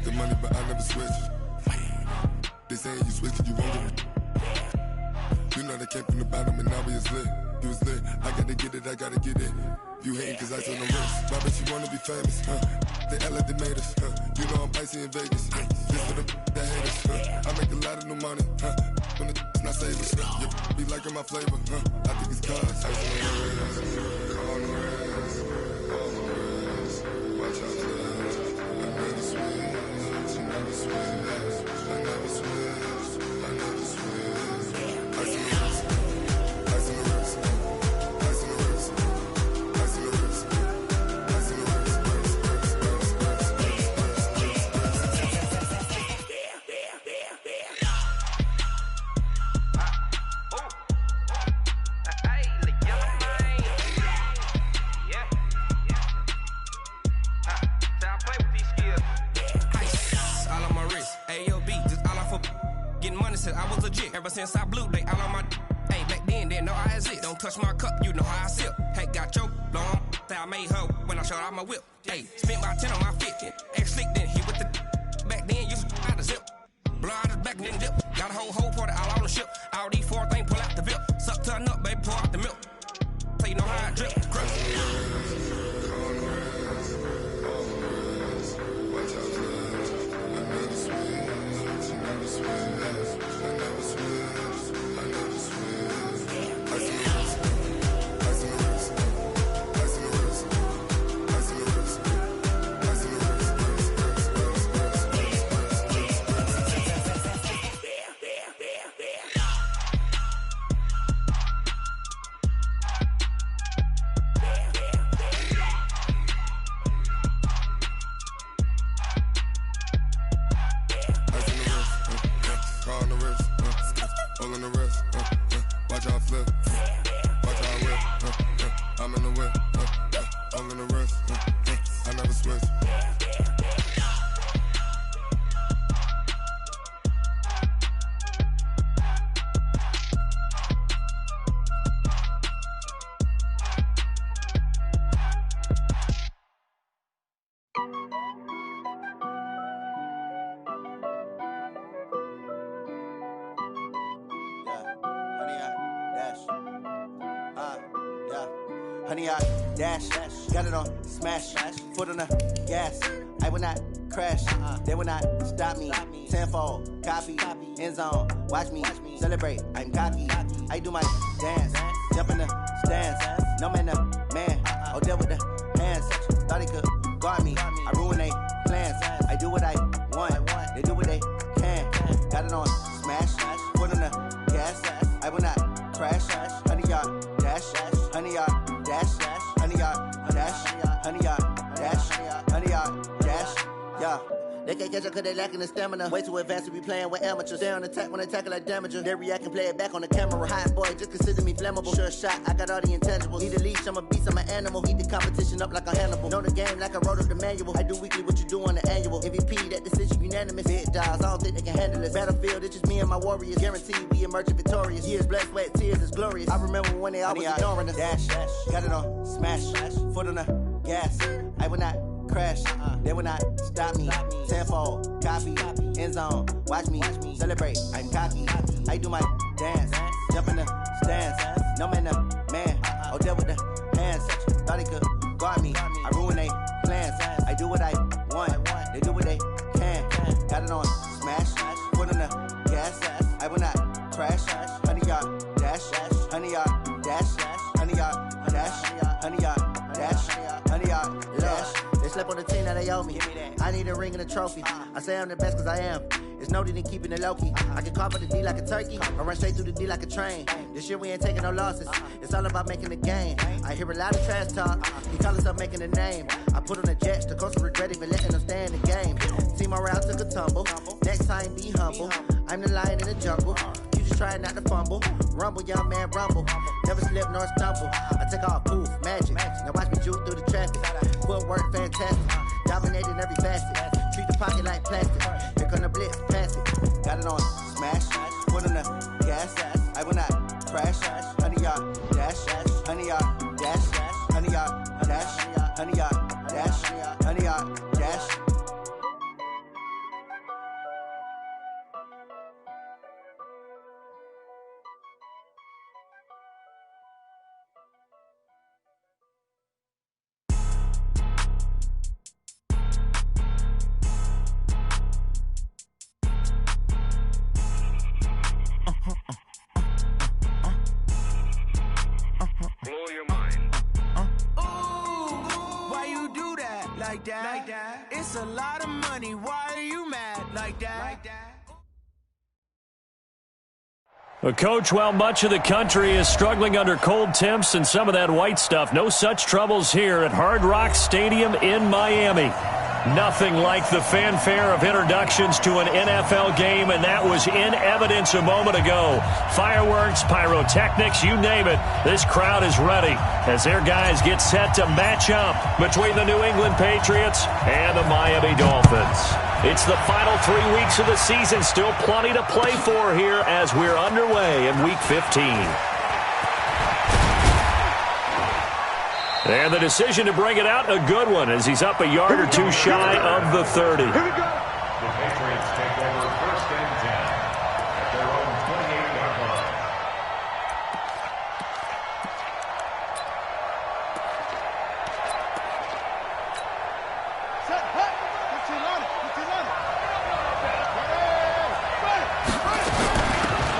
with the money, but I never switch. They saying you switch, you won't get it. You know they came from the bottom and now we is lit. You was lit, I gotta get it, I gotta get it. You hating cause I took no risks. Why bet you wanna be famous, huh? They act like they made us, huh? You know I'm icy in Vegas, just for the that hate us, huh? I make a lot of new money, huh? When the not savers, you be liking my flavor, huh? I think it's cause ice on the wrist, on the wrist, on the wrist. Watch out for that. I never switch, I never switch, I never switch, I never switch. Ice on the wrist, ice on the wrist, ice on the wrist, ice on the wrist, ice on the wrist, I was legit ever since I blew they all on my hey back then didn't know I exist. Don't touch my cup, you know how I sip. Hey, got choked, long that I made her when I showed out my whip. Hey, spent about 10 on my fit. Ex slick then hit with the back then used to out the zip. Blow out his back and then dip. Got a whole party all on the ship. All these 4 things pull out the VIP. Suck to a nut, baby, pour out the milk. So you know how I drip. Honey, I dash, got it on smash, foot on the gas. I will not crash, they will not stop me. Tenfold, copy, end zone, watch me celebrate. I'm cocky, I do my dance, jump in the stands. No man, the man, oh, deal with the hands. Thought he could guard me, I ruin they plans. I do what I want, they do what they can. Got it on smash, foot on the gas. I will not crash, honey, y'all dash, honey, y'all dash, honey, y'all dash, honey, y'all dash, honey, y'all dash, yeah. They can't catch up cause they lacking the stamina. Way too advanced to be playing with amateurs. Stay on attack when they tackle like damager. They react and play it back on the camera. Hot boy, just consider me flammable. Sure shot, I got all the intangibles. Need a leash, I'm a beast, I'm an animal. Heat the competition up like a Hannibal. Know the game like I wrote up the manual. I do weekly what you do on the annual. MVP, that decision unanimous. Big dials, I don't think they can handle it. Battlefield, it's just me and my warriors. Guaranteed we emerging victorious. Years, blood, sweat, tears, is glorious. I remember when they always ignoring us. Dash, got it on smash, foot on the gas. I will not crash, they will not stop me. Tenfold, copy, end zone, watch me celebrate. I'm cocky, I do my dance, jump in the stands. No man, the man, oh, deal with the hands. Thought he could guard me, I ruin they plans. I do what I want, they do what they can. Got it on smash, foot on the gas. I will not crash, honey, y'all dash, honey, y'all dash, honey, y'all dash, honey, y'all dash, honey, y'all dash. They slept on the team that they owe me. I need a ring and a trophy. I say I'm the best cause I am. It's no need in keeping it low-key. I can carve up the D like a turkey, or run straight through the D like a train. This year we ain't taking no losses. It's all about making the game. I hear a lot of trash talk. He call us up making a name. I put on the jets, the coach will regret even letting them stay in the game. Team morale took a tumble. Next time be humble. I'm the lion in the jungle. You just try not to fumble. Rumble, young man, rumble. Never slip nor stumble. I take off, poof, magic. Now watch me juke through the traffic. Footwork fantastic. Dominating every facet. Treat the pocket like plastic. Here come the blitz, pass it. Got it on smash, foot on the gas. I will not crash. Honey, y'all dash, honey, y'all dash, honey, y'all dash, honey, y'all dash, honey, y'all dash. like that? It's a lot of money. Why are you mad like that? Well, Coach, while much of the country is struggling under cold temps and some of that white stuff, no such troubles here at Hard Rock Stadium in Miami. Nothing like the fanfare of introductions to an NFL game, and that was in evidence a moment ago. Fireworks, pyrotechnics, you name it. This crowd is ready as their guys get set to match up between the New England Patriots and the Miami Dolphins. It's the final 3 weeks of the season. Still plenty to play for here as we're underway in Week 15. And the decision to bring it out, a good one, as he's up a yard or two shy of the 30. Here we go. The Patriots take over 1st and 10 at their own 28-yard line. Set, hut. Put your on it.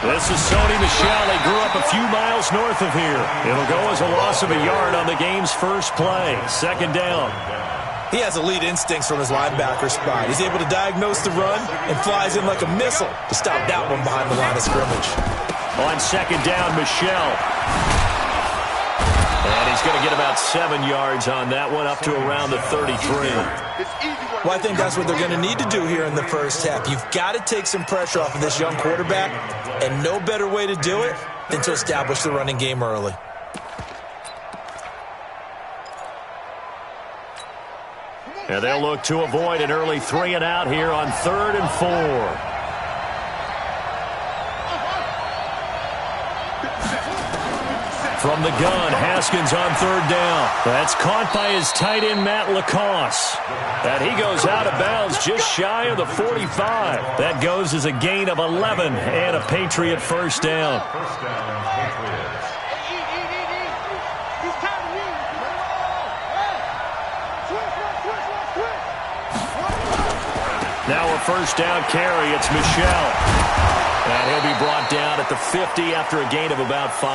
This is Sony Michel. They grew up a few miles north of here. It'll go as a loss of a yard on the game's first play. 2nd down. He has elite instincts from his linebacker spot. He's able to diagnose the run and flies in like a missile to stop that one behind the line of scrimmage. On 2nd down, Michel. And he's going to get about 7 yards on that one, up to around the 33. Well, I think that's what they're going to need to do here in the first half. You've got to take some pressure off of this young quarterback, and no better way to do it than to establish the running game early. And they'll look to avoid an early 3 and out here on 3rd and 4. From the gun, Haskins on 3rd down. That's caught by his tight end, Matt Lacoste. And he goes out of bounds just shy of the 45. That goes as a gain of 11 and a Patriot 1st down. First down, Patriots. He's counting you. Now a 1st down carry. It's Michel. And he'll be brought down at the 50 after a gain of about 5.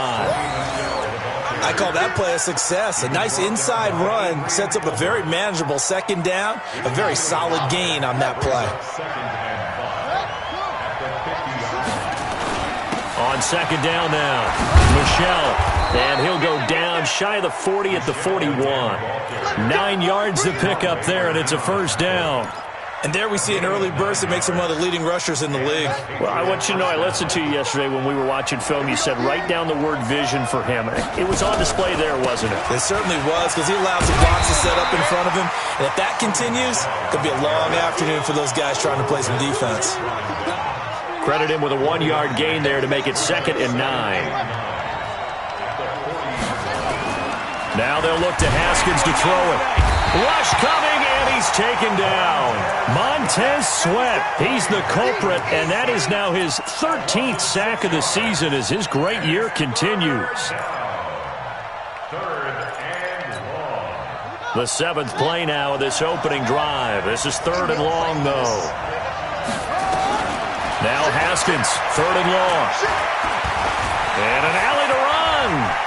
I call that play a success. A nice inside run sets up a very manageable 2nd down. A very solid gain on that play. 2nd and 5 at the 50-yard line. On 2nd down now, Michel. And he'll go down shy of the 40 at the 41. 9 yards to pick up there, and it's a 1st down. And there we see an early burst that makes him one of the leading rushers in the league. Well, I want you to know, I listened to you yesterday when we were watching film. You said write down the word vision for him. It was on display there, wasn't it? It certainly was, because he allows the box to set up in front of him. And if that continues, it could be a long afternoon for those guys trying to play some defense. Credit him with a 1-yard gain there to make it 2nd and 9. Now they'll look to Haskins to throw it. Rush coming, and he's taken down. Montez Sweat, he's the culprit, and that is now his 13th sack of the season as his great year continues. 3rd and long. The 7th play now of this opening drive. This is 3rd and long, though. Now Haskins, 3rd and long. And an alley to run.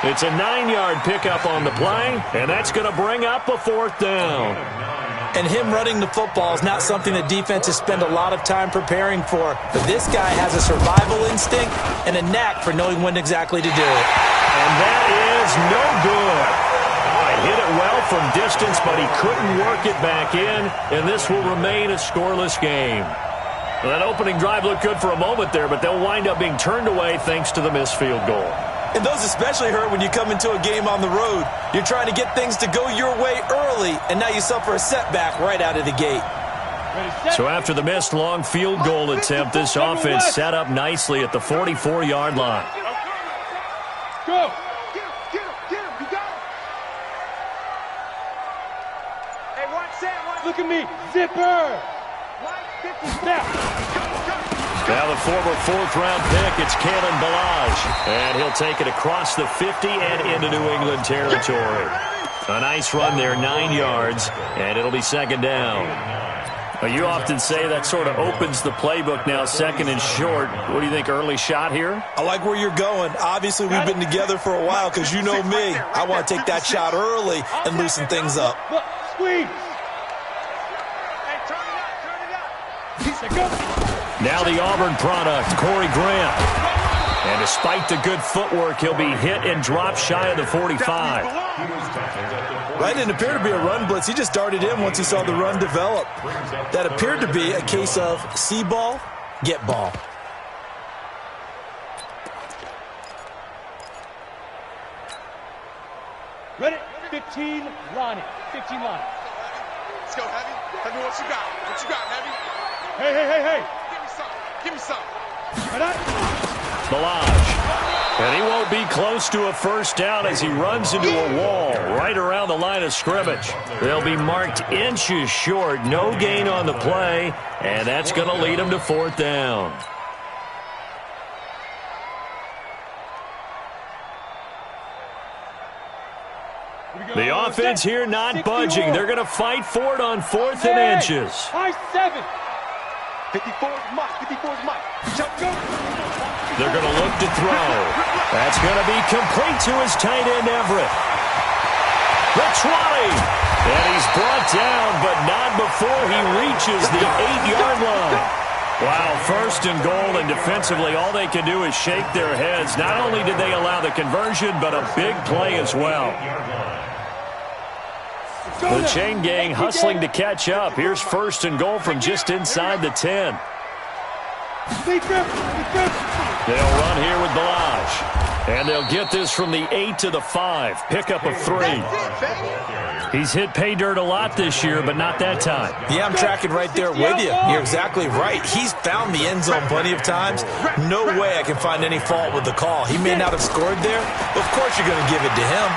It's a 9-yard pickup on the play, and that's going to bring up a 4th down. And him running the football is not something that defenses spend a lot of time preparing for. But this guy has a survival instinct and a knack for knowing when exactly to do it. And that is no good. Hit it well from distance, but he couldn't work it back in, and this will remain a scoreless game. Well, that opening drive looked good for a moment there, but they'll wind up being turned away thanks to the missed field goal. And those especially hurt when you come into a game on the road. You're trying to get things to go your way early, and now you suffer a setback right out of the gate. So after the missed long field goal attempt, this offense set up nicely at the 44-yard line. Go. Get him. You got him. Hey, watch that. Look at me. Zipper. 50 steps. Now the former 4th-round pick, it's Kalen Ballage. And he'll take it across the 50 and into New England territory. A nice run there, 9 yards, and it'll be 2nd down. Well, you often say that sort of opens the playbook now, second and short. What do you think, early shot here? I like where you're going. Obviously, we've been together for a while because you know me. I want to take that shot early and loosen things up. Look, squeeze. Hey, turn it up. Now the Auburn product, Corey Grant. And despite the good footwork, he'll be hit and dropped shy of the 45. That didn't appear to be a run blitz. He just darted in once he saw the run develop. That appeared to be a case of see ball, get ball. Ready? 15, Lonnie. 15, Lonnie. Let's go, Heavy. Tell me what you got. What you got, Heavy? Hey. Give me some. Give me some. Milage. And he won't be close to a first down as he runs into a wall right around the line of scrimmage. They'll be marked inches short. No gain on the play, and that's going to lead him to fourth down. The offense here not budging. They're going to fight for it on 4th and inches. High 7. 54 is Mike. 54 is Mike. They're going to look to throw. That's going to be complete to his tight end, Everett. The 20. And he's brought down, but not before he reaches the 8-yard line. Wow, first and goal, and defensively all they can do is shake their heads. Not only did they allow the conversion, but a big play as well. The chain gang hustling to catch up. Here's first and goal from just inside the 10. They'll run here with Milage. And they'll get this from the 8 to the 5. Pickup of 3. He's hit pay dirt a lot this year, but not that time. Yeah, I'm tracking right there with you. You're exactly right. He's found the end zone plenty of times. No way I can find any fault with the call. He may not have scored there, but of course you're going to give it to him.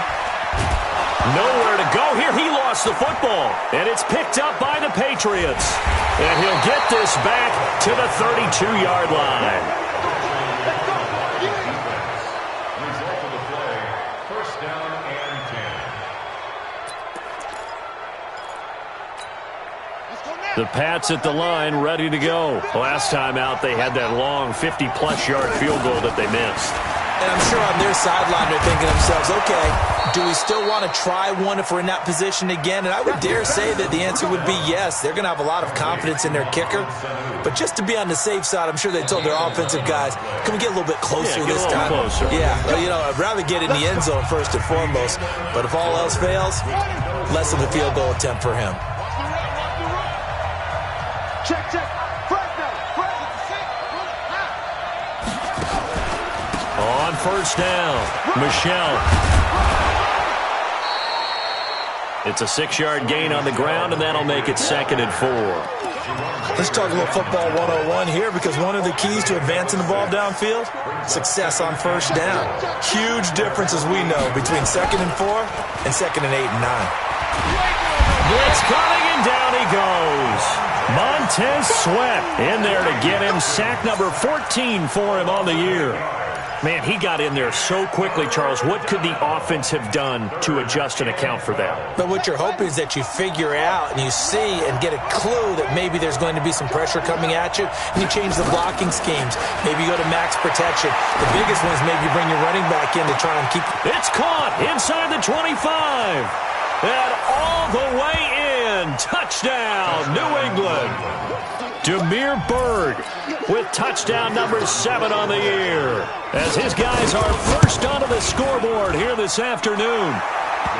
Nowhere to go here. He lost the football. And it's picked up by the Patriots. And he'll get this back to the 32-yard line. Result of the play, first down and 10. The Pats at the line, ready to go. Last time out, they had that long 50-plus yard field goal that they missed. And I'm sure on their sideline they're thinking to themselves, okay, do we still want to try one if we're in that position again? And I would dare say that the answer would be yes. They're going to have a lot of confidence in their kicker. But just to be on the safe side, I'm sure they told their offensive guys, can we get a little bit closer this time? Closer. Yeah, well, you know, I'd rather get in the end zone first and foremost. But if all else fails, less of a field goal attempt for him. Check. On first down, Michelle. It's a 6-yard gain on the ground, and that'll make it 2nd and 4. Let's talk a little football 101 here, because one of the keys to advancing the ball downfield, success on first down. Huge difference, as we know, between 2nd and 4 and 2nd and 8 and 9. Blitz coming, and down he goes. Montez Sweat in there to get him. Sack number 14 for him on the year. Man, he got in there so quickly, Charles. What could the offense have done to adjust and account for that? But what you're hoping is that you figure out and you see and get a clue that maybe there's going to be some pressure coming at you, and you change the blocking schemes. Maybe you go to max protection. The biggest one is maybe you bring your running back in to try and keep... It's caught inside the 25. And all the way in. Touchdown, New England. Demir Berg with touchdown number 7 on the year, as his guys are first onto the scoreboard here this afternoon.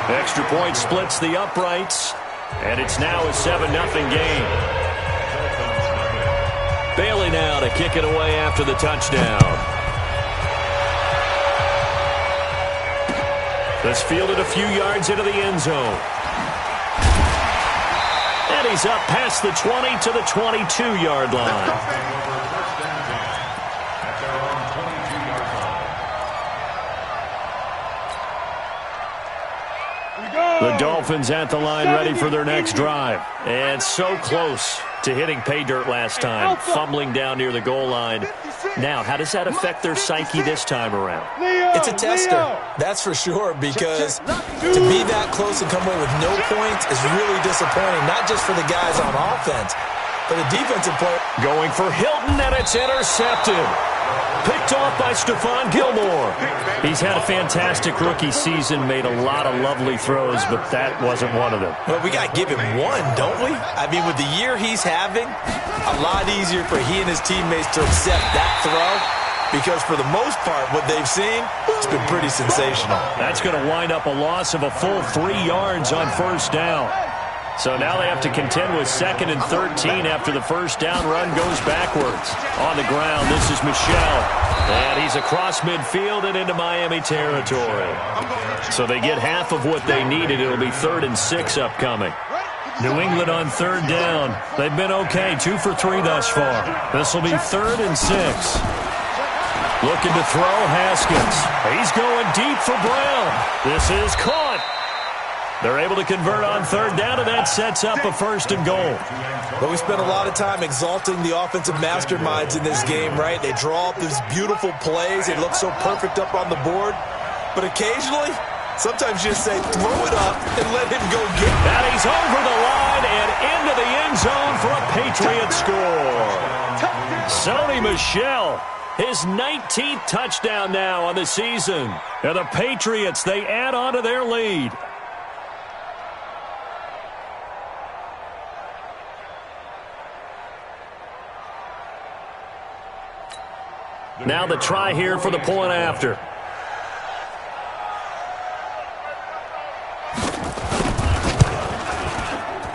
Extra point splits the uprights, and it's now a 7-0 game. Bailey now to kick it away after the touchdown. This fielded a few yards into the end zone. And he's up past the 20 to the 22-yard line. The Dolphins at the line, ready for their next drive. And so close to hitting pay dirt last time, fumbling down near the goal line. Now, how does that affect their psyche this time around? It's a tester, that's for sure, because to be that close and come away with no points is really disappointing, not just for the guys on offense, for the defensive player. Going for Hilton, and it's intercepted. Picked off by Stephon Gilmore. He's had a fantastic rookie season, made a lot of lovely throws, but that wasn't one of them. Well, we got to give him one, don't we? I mean, with the year he's having, a lot easier for he and his teammates to accept that throw, because for the most part, what they've seen, it's been pretty sensational. That's going to wind up a loss of a full 3 yards on first down. So now they have to contend with 2nd and 13 after the first down run goes backwards. On the ground, this is Michel. And he's across midfield and into Miami territory. So they get half of what they needed. It'll be 3rd and 6 upcoming. New England on 3rd down. They've been okay, 2 for 3 thus far. This will be 3rd and 6. Looking to throw, Haskins. He's going deep for Brown. This is caught. They're able to convert on 3rd down, and that sets up a 1st and goal. But we spent a lot of time exalting the offensive masterminds in this game, right? They draw up these beautiful plays. They look so perfect up on the board. But occasionally, sometimes you just say, throw it up and let him go get it. And he's over the line and into the end zone for a Patriot score. Sony Michel, his 19th touchdown now on the season. And the Patriots, they add on to their lead. Now the try here for the point after.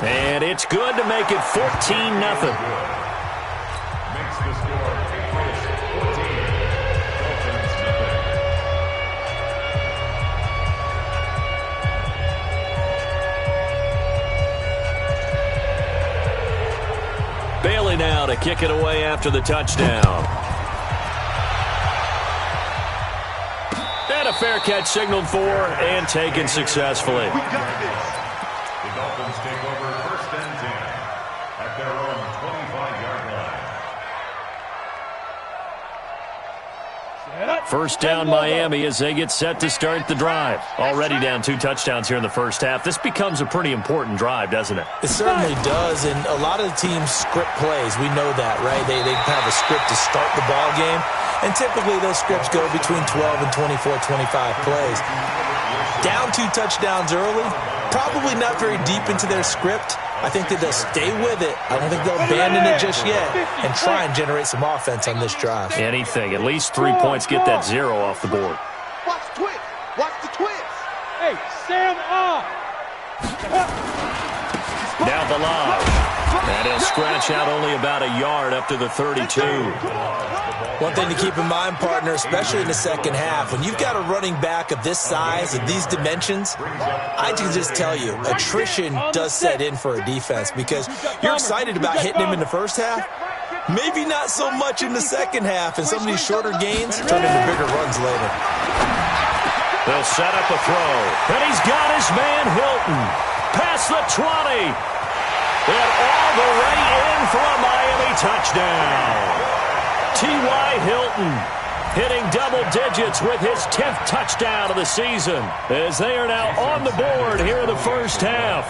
And it's good to make it 14-0. Makes the score Patriots 14, Dolphins nothing. Bailey now to kick it away after the touchdown. And a fair catch signaled for and taken successfully. The Dolphins take over 1st and 10 at their own 25-yard line. First down Miami as they get set to start the drive. Already down 2 touchdowns here in the first half. This becomes a pretty important drive, doesn't it? It certainly does, and a lot of the teams script plays. We know that, right? They have a script to start the ball game, and typically those scripts go between 12 and 24, 25 plays. Down 2 touchdowns early, probably not very deep into their script. I think that they'll stay with it. I don't think they'll abandon it just yet and try and generate some offense on this drive. Anything. At least 3 points. Get that 0 off the board. Watch the twist. Watch the twist. Hey, Sam off. Now Balaj. And he'll scratch out only about a yard up to the 32. One thing to keep in mind, partner, especially in the second half, when you've got a running back of this size, of these dimensions, I can just tell you, attrition does set in for a defense because you're excited about hitting him in the first half. Maybe not so much in the second half, and some of these shorter gains turn into bigger runs later. They'll set up a throw, and he's got his man Hilton. Past the 20. And all the way in for a Miami touchdown. T.Y. Hilton hitting double digits with his 10th touchdown of the season as they are now on the board here in the first half.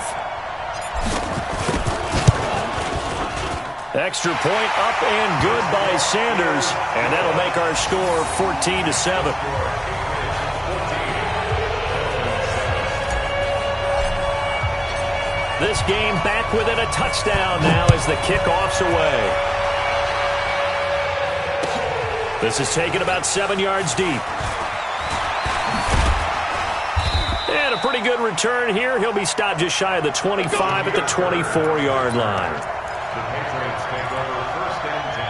Extra point up and good by Sanders, and that'll make our score 14-7. This game back within a touchdown now as the kickoff's away. This is taken about 7 yards deep. And a pretty good return here. He'll be stopped just shy of the 25 at the 24-yard line. The Patriots take over 1st and 10.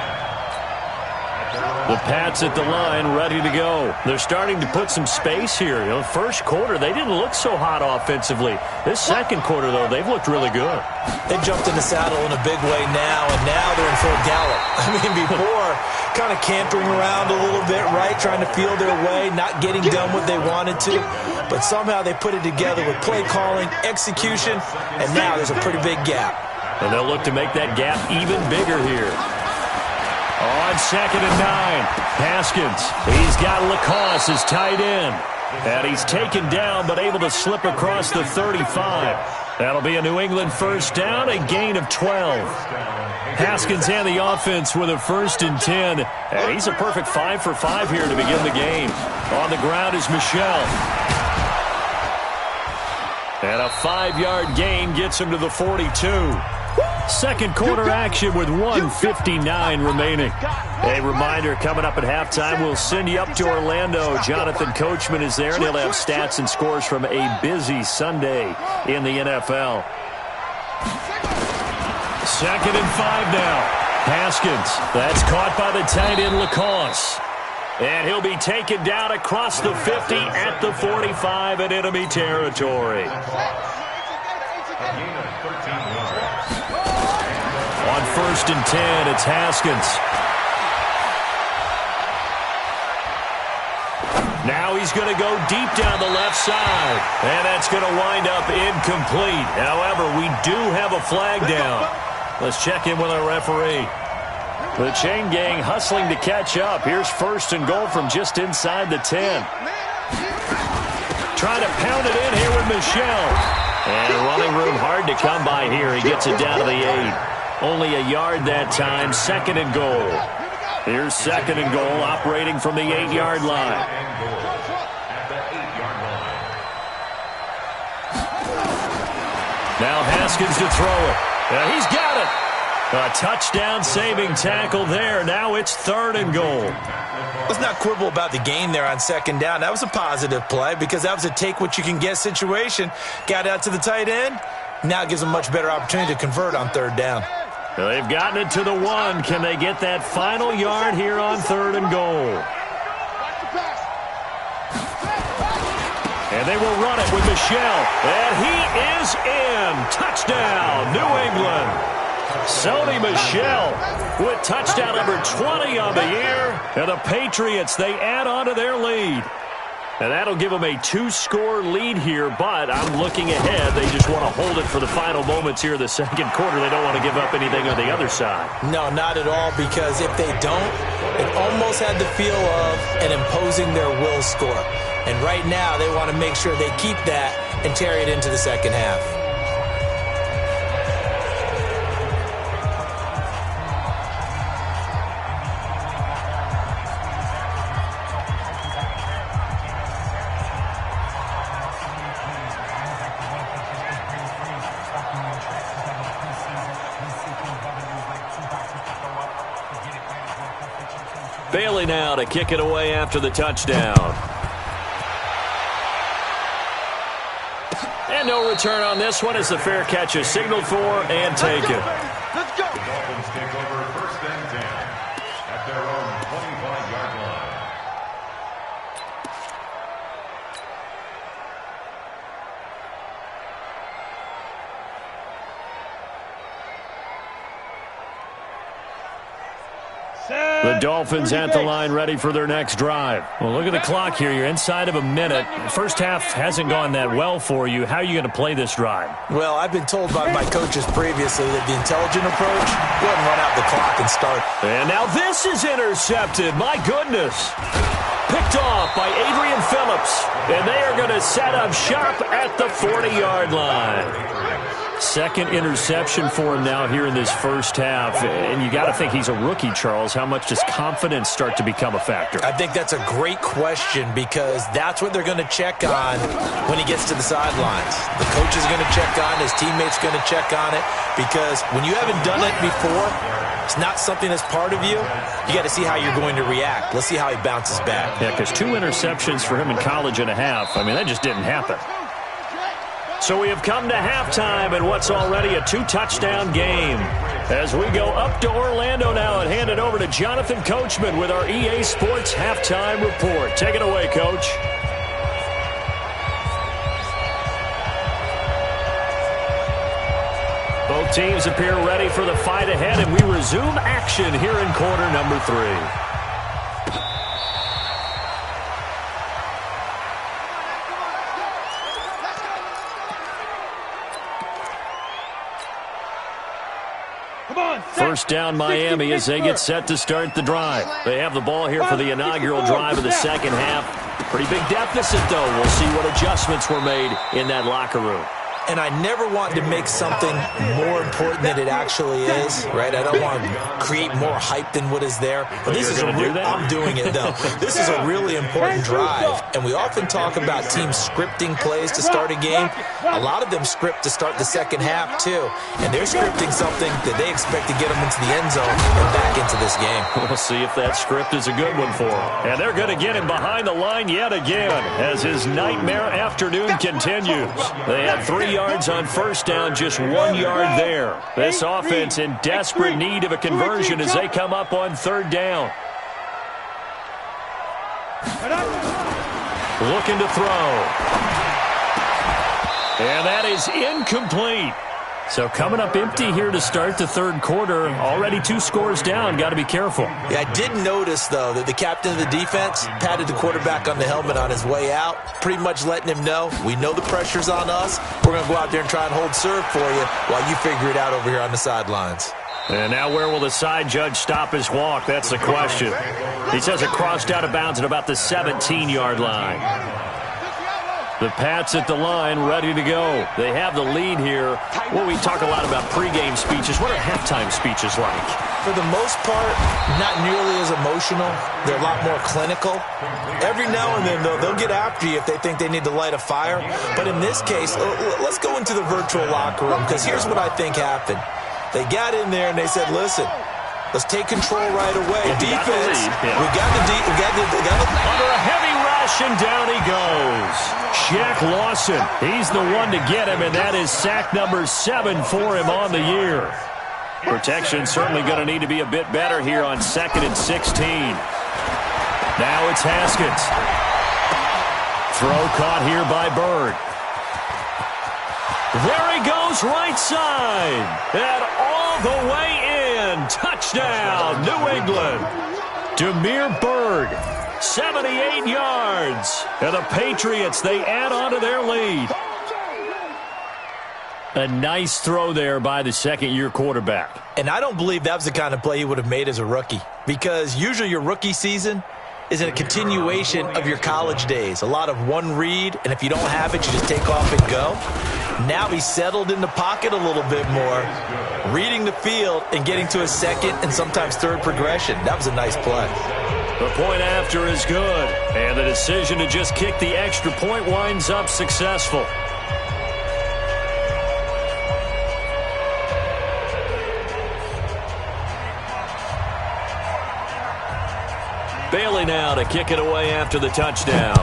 The Pats at the line, ready to go. They're starting to put some space here. You know, first quarter, they didn't look so hot offensively. This second quarter, though, they've looked really good. They jumped in the saddle in a big way now, and now they're in full gallop. I mean, before, kind of cantering around a little bit, right, trying to feel their way, not getting done what they wanted to. But somehow they put it together with play calling, execution, and now there's a pretty big gap. And they'll look to make that gap even bigger here. On 2nd and 9, Haskins. He's got Lacoste as tight end. And he's taken down but able to slip across the 35. That'll be a New England first down, a gain of 12. Haskins and the offense with a 1st and 10. And he's a perfect 5 for 5 here to begin the game. On the ground is Michel. And a 5-yard gain gets him to the 42. Second quarter action with 1:59 remaining. A reminder, coming up at halftime, we'll send you up to Orlando. Jonathan Coachman is there, and he'll have stats and scores from a busy Sunday in the NFL. 2nd and 5 now. Haskins, that's caught by the tight end Lacoste. And he'll be taken down across the 50 at the 45 in enemy territory. On 1st and 10, it's Haskins. Now he's going to go deep down the left side. And that's going to wind up incomplete. However, we do have a flag down. Let's check in with our referee. The chain gang hustling to catch up. Here's 1st and goal from just inside the 10. Trying to pound it in here with Michel. And running room hard to come by here. He gets it down to the 8. Only a yard that time. 2nd and goal. Here's 2nd and goal operating from the 8-yard line. Now Haskins to throw it. He's got it. A touchdown-saving tackle there. Now it's 3rd and goal. Let's not quibble about the gain there on 2nd down. That was a positive play because that was a take-what-you-can-get situation. Got out to the tight end. Now it gives them a much better opportunity to convert on 3rd down. Well, they've gotten it to the 1. Can they get that final yard here on 3rd and goal? And they will run it with Michel. And he is in. Touchdown, New England. Sony Michel with touchdown number 20 on the year. And the Patriots, they add on to their lead. And that'll give them a 2-score lead here, but I'm looking ahead. They just want to hold it for the final moments here in the 2nd quarter. They don't want to give up anything on the other side. No, not at all, because if they don't, it almost had the feel of an imposing their will score. And right now, they want to make sure they keep that and carry it into the 2nd half. Bailey now to kick it away after the touchdown. And no return on this one as the fair catch is signaled for and taken. Let's go. The Dolphins take over 1st and 10 at their own 25-yard line. The Dolphins at the line ready for their next drive. Well, look at the clock here. You're inside of a minute. First half hasn't gone that well for you. How are you going to play this drive? Well, I've been told by my coaches previously that the intelligent approach, go ahead and run out the clock and start. And now this is intercepted. My goodness. Picked off by Adrian Phillips. And they are going to set up shop at the 40-yard line. 2nd interception for him now here in this first half. And you got to think he's a rookie, Charles. How much does confidence start to become a factor? I think that's a great question because that's what they're going to check on when he gets to the sidelines. The coach is going to check on, his teammates going to check on it, because when you haven't done it before, it's not something that's part of you. You got to see how you're going to react. Let's see how he bounces back. Yeah, because 2 interceptions for him in college and a half. I mean, that just didn't happen. So we have come to halftime in what's already a 2-touchdown game. As we go up to Orlando now and hand it over to Jonathan Coachman with our EA Sports Halftime Report. Take it away, Coach. Both teams appear ready for the fight ahead, and we resume action here in quarter number 3. First down Miami as they get set to start the drive. They have the ball here for the inaugural drive of the 2nd half. Pretty big deficit, though. We'll see what adjustments were made in that locker room. and I never want to make something more important than it actually is, right? I don't want to create more hype than what is there. But this is I'm doing it, though. This is a really important drive, and we often talk about teams scripting plays to start a game. A lot of them script to start the second half, too, and they're scripting something that they expect to get them into the end zone and back into this game. We'll see if that script is a good one for him. And they're going to get him behind the line yet again as his nightmare afternoon continues. They had 3 yards on first down, just 1 yard there. This offense in desperate need of a conversion as they come up on third down. Looking to throw. And that is incomplete. So coming up empty here to start the third quarter. Already 2 scores down. Got to be careful. Yeah, I did notice, though, that the captain of the defense patted the quarterback on the helmet on his way out, pretty much letting him know, we know the pressure's on us. We're going to go out there and try and hold serve for you while you figure it out over here on the sidelines. And now where will the side judge stop his walk? That's the question. He says it crossed out of bounds at about the 17-yard line. The Pats at the line, ready to go. They have the lead here. Well, we talk a lot about pregame speeches. What are halftime speeches like? For the most part, not nearly as emotional. They're a lot more clinical. Every now and then, though, they'll get after you if they think they need to light a fire. But in this case, let's go into the virtual locker room, because here's what I think happened. They got in there and they said, listen, let's take control right away. Defense, we got the under a heavy rush, and down he goes. Shaq Lawson, he's the one to get him, and that is sack number 7 for him on the year. Protection certainly going to need to be a bit better here on 2nd and 16. Now it's Haskins. Throw caught here by Bird. There he goes, right side. And all the way in. Touchdown, New England. Damiere Byrd, 78 yards. And the Patriots, they add on to their lead. A nice throw there by the second-year quarterback. And I don't believe that was the kind of play he would have made as a rookie, because usually your rookie season is a continuation of your college days. A lot of one read, and if you don't have it, you just take off and go. Now he's settled in the pocket a little bit more, reading the field and getting to a second and sometimes third progression. That was a nice play. The point after is good, and the decision to just kick the extra point winds up successful. Bailey now to kick it away after the touchdown.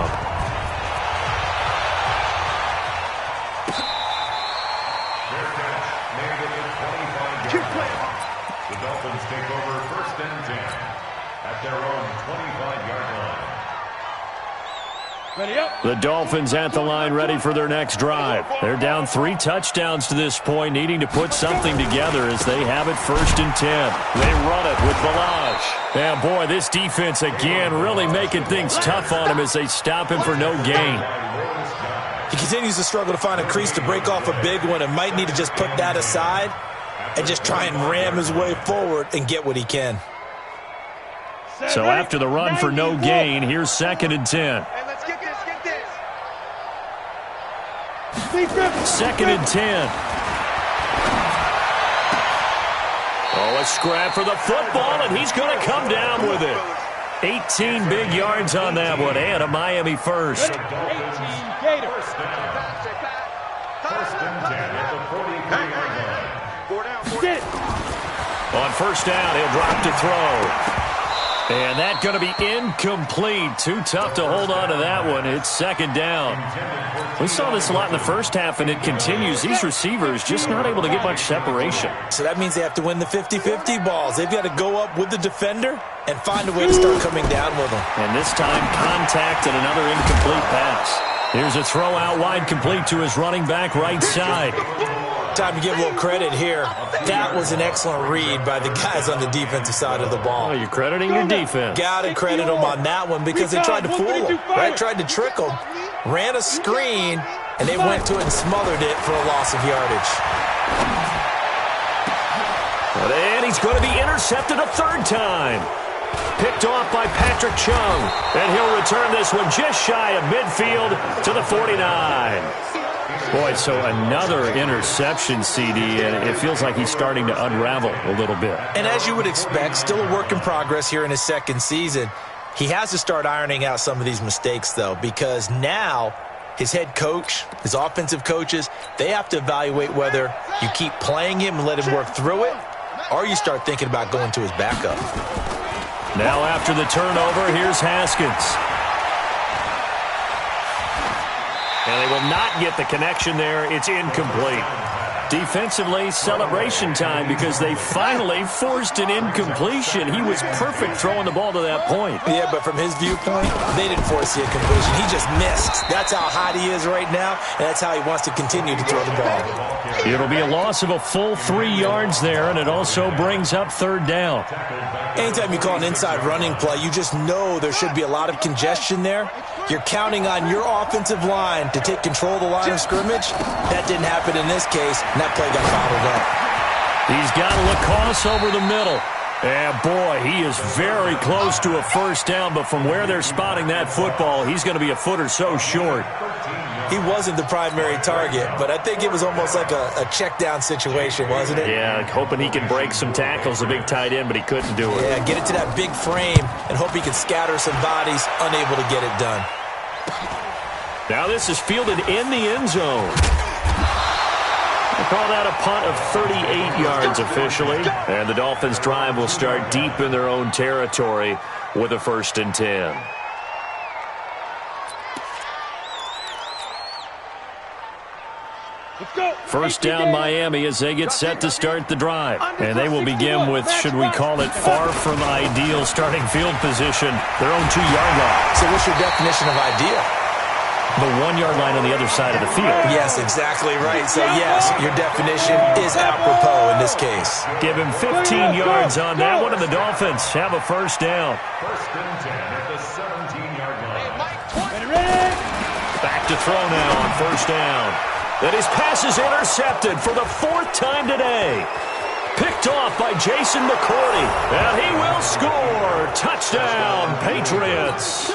The Dolphins take over 1st and 10 at their own 25-yard line. Ready up. The Dolphins at the line, ready for their next drive. They're down 3 touchdowns to this point, needing to put something together as they have it 1st and 10. They run it with Balaj. And boy, this defense again really making things tough on him as they stop him for no gain. He continues to struggle to find a crease to break off a big one, and might need to just put that aside and just try and ram his way forward and get what he can. So after the run for no gain, here's 2nd and 10. Hey, let's get this, get this. 2nd and 10. Oh, a scrap for the football, and he's going to come down with it. 18 big yards on that one, and a Miami first. 18 Gators. 1st and 10 at the 43-yard line. 4 down, 4 Get down. it. On first down, he'll drop to throw. And that's going to be incomplete. Too tough to hold on to that one. It's 2nd down. We saw this a lot in the first half, and it continues. These receivers just not able to get much separation. So that means they have to win the 50-50 balls. They've got to go up with the defender and find a way to start coming down with them. And this time, contact and another incomplete pass. Here's a throw out wide, complete to his running back right side. Time to give a little credit here. That was an excellent read by the guys on the defensive side of the ball. Oh, you're crediting your defense. Got to credit them on that one because they tried to fool him, right? Tried to trick him, ran a screen, and they went to it and smothered it for a loss of yardage. And he's going to be intercepted a 3rd time. Picked off by Patrick Chung. And he'll return this one just shy of midfield to the 49. Boy, so another interception, CD, and it feels like he's starting to unravel a little bit. And as you would expect, still a work in progress here in his second season. He has to start ironing out some of these mistakes, though, because now his head coach, his offensive coaches, they have to evaluate whether you keep playing him and let him work through it, or you start thinking about going to his backup. Now after the turnover, here's Haskins. And they will not get the connection there. It's incomplete. Defensively, celebration time because they finally forced an incompletion. He was perfect throwing the ball to that point. Yeah, but from his viewpoint, they didn't force the incompletion. He just missed. That's how hot he is right now, and that's how he wants to continue to throw the ball. It'll be a loss of a full 3 yards there, and it also brings up third down. Anytime you call an inside running play, you just know there should be a lot of congestion there. You're counting on your offensive line to take control of the line of scrimmage. That didn't happen in this case, and that play got bottled up. He's got Lacoste over the middle. And, boy, he is very close to a first down, but from where they're spotting that football, he's going to be a foot or so short. He wasn't the primary target, but I think it was almost like a check-down situation, wasn't it? Yeah, hoping he can break some tackles, a big tight end, but he couldn't do it. Yeah, get it to that big frame and hope he can scatter some bodies, unable to get it done. Now this is fielded in the end zone. They call that a punt of 38 yards officially. And the Dolphins' drive will start deep in their own territory with a 1st and 10. First down Miami as they get set to start the drive. And they will begin with, should we call it, far from ideal starting field position, their own 2-yard line. So what's your definition of ideal? The 1-yard line on the other side of the field. Yes, exactly right. So, yes, your definition is apropos in this case. Give him 15 yards on that one, and the Dolphins have a first down. 1st and 10 at the 17-yard line. Back to throw now on first down. And his pass is intercepted for the 4th time today. Picked off by Jason McCourty. And he will score. Touchdown, Patriots.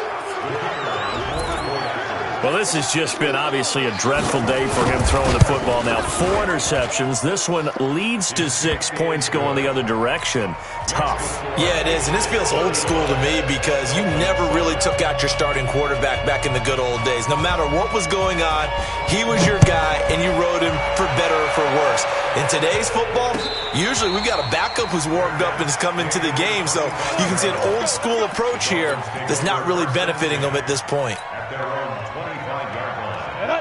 Well, this has just been obviously a dreadful day for him throwing the football. Now, 4 interceptions. This one leads to 6 points going the other direction. Tough. Yeah, it is, and this feels old school to me because you never really took out your starting quarterback back in the good old days. No matter what was going on, he was your guy, and you rode him for better or for worse. In today's football, usually we've got a backup who's warmed up and has come into the game, so you can see an old school approach here that's not really benefiting them at this point.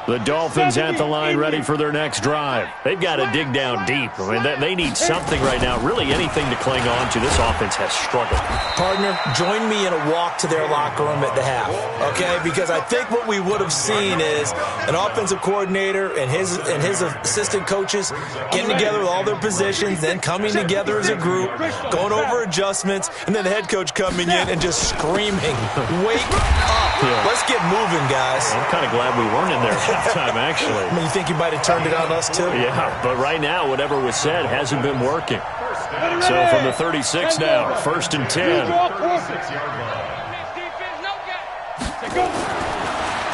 The Dolphins at the line ready for their next drive. They've got to dig down deep. I mean, they need something right now, really anything to cling on to. This offense has struggled. Partner, join me in a walk to their locker room at the half, okay? Because I think what we would have seen is an offensive coordinator and his assistant coaches getting together with all their positions, then coming together as a group, going over adjustments, and then the head coach coming in and just screaming, "Wake up. Let's get moving, guys." I'm kind of glad we weren't in there at halftime, actually. I mean, you think you might have turned it on us, too? Yeah, but right now, whatever was said hasn't been working. So from the 36 now, 1st and 10.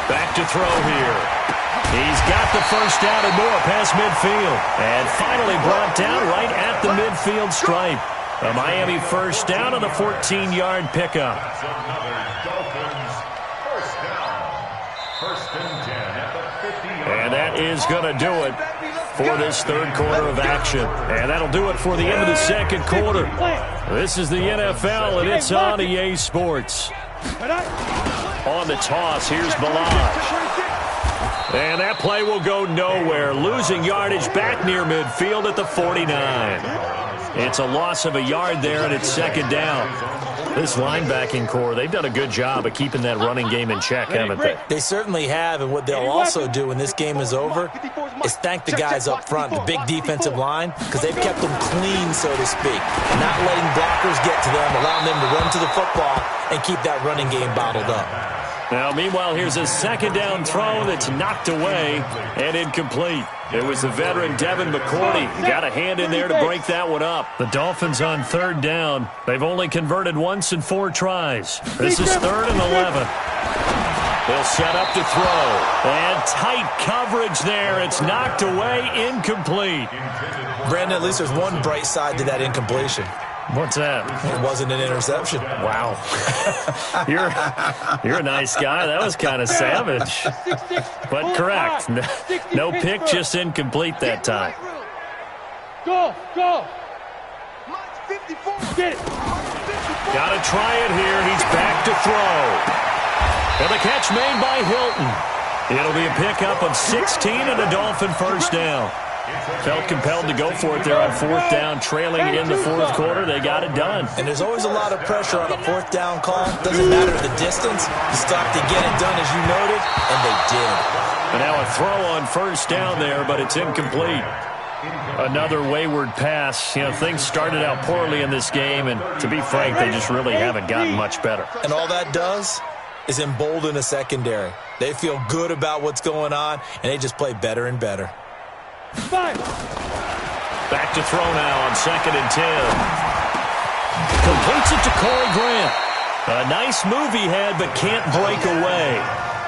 Back to throw here. He's got the first down and more past midfield. And finally brought down right at the midfield stripe. A Miami first down on the 14-yard pickup. And that is going to do it for this 3rd quarter of action. And that'll do it for the end of the 2nd quarter. This is the NFL, and it's on EA Sports. On the toss, here's Balaj. And that play will go nowhere. Losing yardage back near midfield at the 49. It's a loss of a yard there, and it's 2nd down. This linebacking core, they've done a good job of keeping that running game in check, haven't they? They certainly have, and what they'll also do when this game is over is thank the guys up front, the big defensive line, because they've kept them clean, so to speak, not letting blockers get to them, allowing them to run to the football and keep that running game bottled up. Now, meanwhile, here's a 2nd down throw that's knocked away and incomplete. It was the veteran Devin McCourty. Got a hand in there to break that one up. The Dolphins on 3rd down. They've only converted once in 4 tries. This is 3rd and 11. He'll set up to throw. And tight coverage there. It's knocked away, incomplete. Brandon, at least there's one bright side to that incompletion. What's that? It wasn't an interception. Wow. You're a nice guy. That was kind of savage. But correct. No pick, just incomplete that time. Go. Get it. Got to try it here. He's back to throw. And the catch made by Hilton. It'll be a pickup of 16 and a Dolphin first down. Felt compelled to go for it there on fourth down, trailing in the fourth quarter. They got it done. And there's always a lot of pressure on a fourth down call. Doesn't matter the distance. You still have to get it done, as you noted, and they did. And now a throw on first down there, but it's incomplete. Another wayward pass. You know, things started out poorly in this game, and to be frank, they just really haven't gotten much better. And all that does is embolden a secondary. They feel good about what's going on, and they just play better and better. Back to throw now on 2nd and 10. Completes it to Corey Grant. A nice move he had, but can't break away.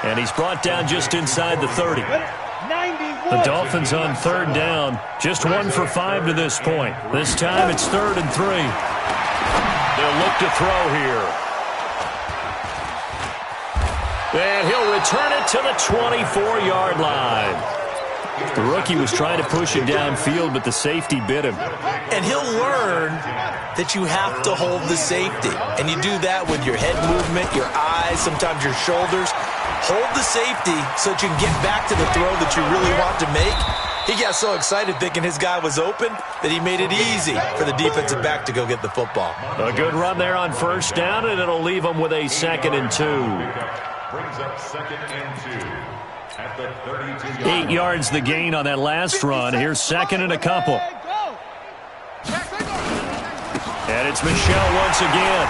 And he's brought down just inside the 30. The Dolphins on 3rd down. Just 1 for 5 to this point. This time it's 3rd and 3. They'll look to throw here. And he'll return it to the 24-yard line. The rookie was trying to push it downfield, but the safety bit him. And he'll learn that you have to hold the safety. And you do that with your head movement, your eyes, sometimes your shoulders. Hold the safety so that you can get back to the throw that you really want to make. He got so excited thinking his guy was open that he made it easy for the defensive back to go get the football. A good run there on first down, and it'll leave him with a 2nd and 2. Brings up 2nd and 2. At the 32-yard 8 yards the gain on that last run. Here's 2nd and a couple. And it's Michel once again.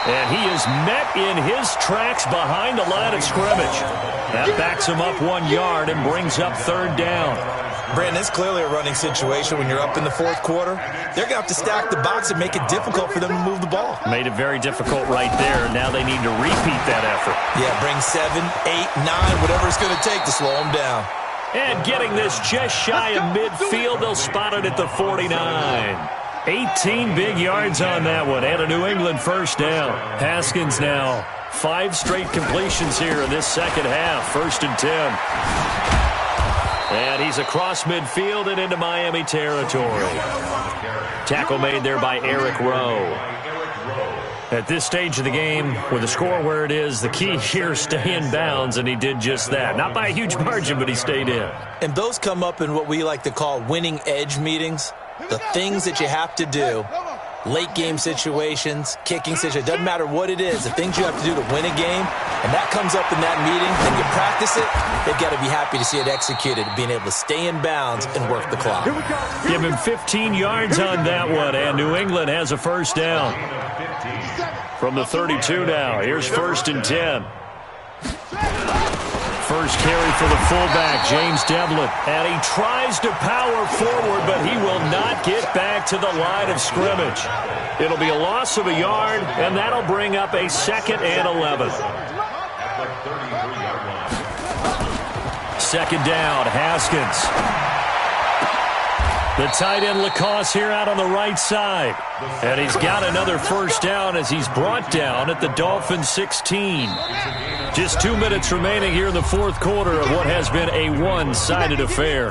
And he is met in his tracks behind the line of scrimmage. That backs him up 1 yard and brings up 3rd down. Brandon, it's clearly a running situation when you're up in the fourth quarter. They're going to have to stack the box and make it difficult for them to move the ball. Made it very difficult right there. Now they need to repeat that effort. Yeah, bring 7, 8, 9, whatever it's going to take to slow them down. And getting this just shy of midfield, they'll spot it at the 49. 18 big yards on that one, and a New England first down. Haskins now 5 straight completions here in this second half. 1st and 10. And he's across midfield and into Miami territory. Tackle made there by Eric Rowe. At this stage of the game, with the score where it is, the key here is stay in bounds, and he did just that. Not by a huge margin, but he stayed in. And those come up in what we like to call winning edge meetings. The things that you have to do, late game situations, kicking situations, doesn't matter what it is, the things you have to do to win a game, and that comes up in that meeting, and you practice it, they've got to be happy to see it executed, being able to stay in bounds and work the clock. Give him 15 yards on that one, and New England has a first down. From the 32 now, here's 1st and 10. First carry for the fullback, James Devlin. And he tries to power forward, but he will not get back to the line of scrimmage. It'll be a loss of a yard, and that'll bring up a 2nd and 11. 2nd down, Haskins. The tight end Lacoste here out on the right side. And he's got another first down as he's brought down at the Dolphins 16. Just 2 minutes remaining here in the fourth quarter of what has been a one-sided affair.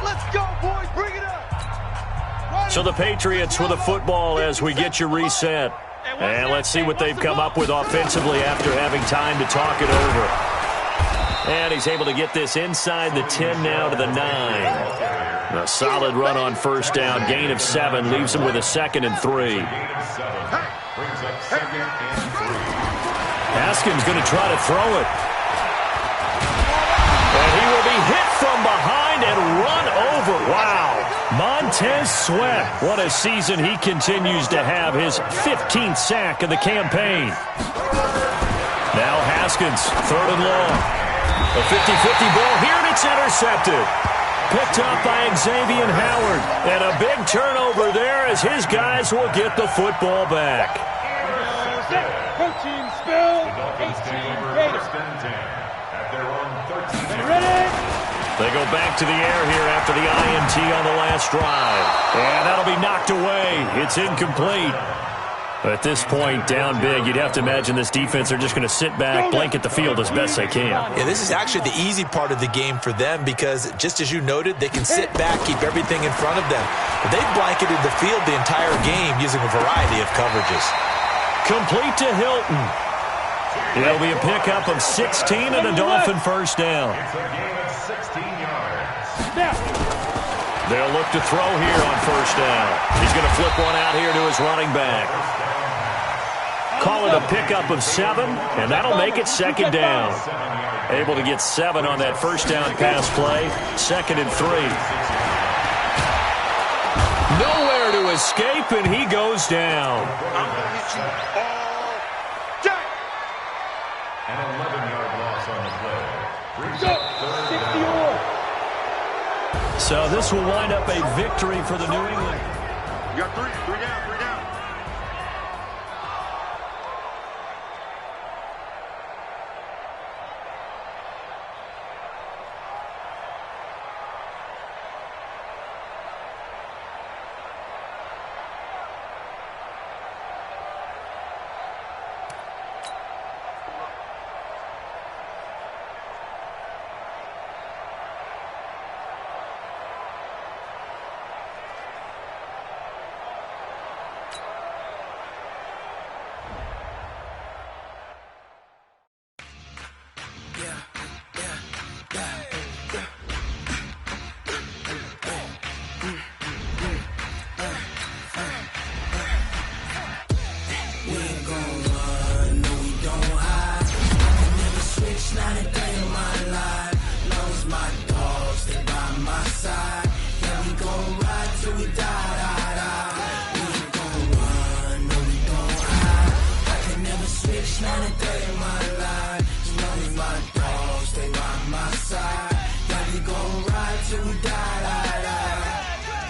Let's go, boys. Bring it up. So the Patriots with the football as we get you reset. And let's see what they've come up with offensively after having time to talk it over. And he's able to get this inside the 10 now to the 9. A solid run on first down. Gain of 7 leaves him with a 2nd and 3. Haskins going to try to throw it. And he will be hit from behind and run over. Wow. Montez Sweat. What a season he continues to have. His 15th sack of the campaign. Now Haskins, 3rd and long. A 50-50 ball here, and it's intercepted. Picked up by Xavier Howard. And a big turnover there as his guys will get the football back. Set. Coaching spill. The Dolphins take 18 over Raiders. first and 10 at their own 13. Ready? They go back to the air here after the INT on the last drive. And that'll be knocked away. It's incomplete. At this point, down big, you'd have to imagine this defense are just going to sit back, blanket the field as best they can. Yeah, this is actually the easy part of the game for them because, just as you noted, they can sit back, keep everything in front of them. But they've blanketed the field the entire game using a variety of coverages. Complete to Hilton. It'll be a pickup of 16 and a Dolphin first down. It's a gain of 16 yards. Snap. They'll look to throw here on first down. He's going to flip one out here to his running back. Call it a pickup of 7, and that'll make it second down. Able to get 7 on that first down pass play. 2nd and 3. Nowhere to escape, and he goes down. I'm going to hit you all day. An 11-yard loss on the play. Go. 60-yard. So this will wind up a victory for the New England. You got 3 down, 3 down.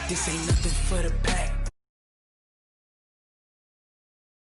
This ain't nothing for the past.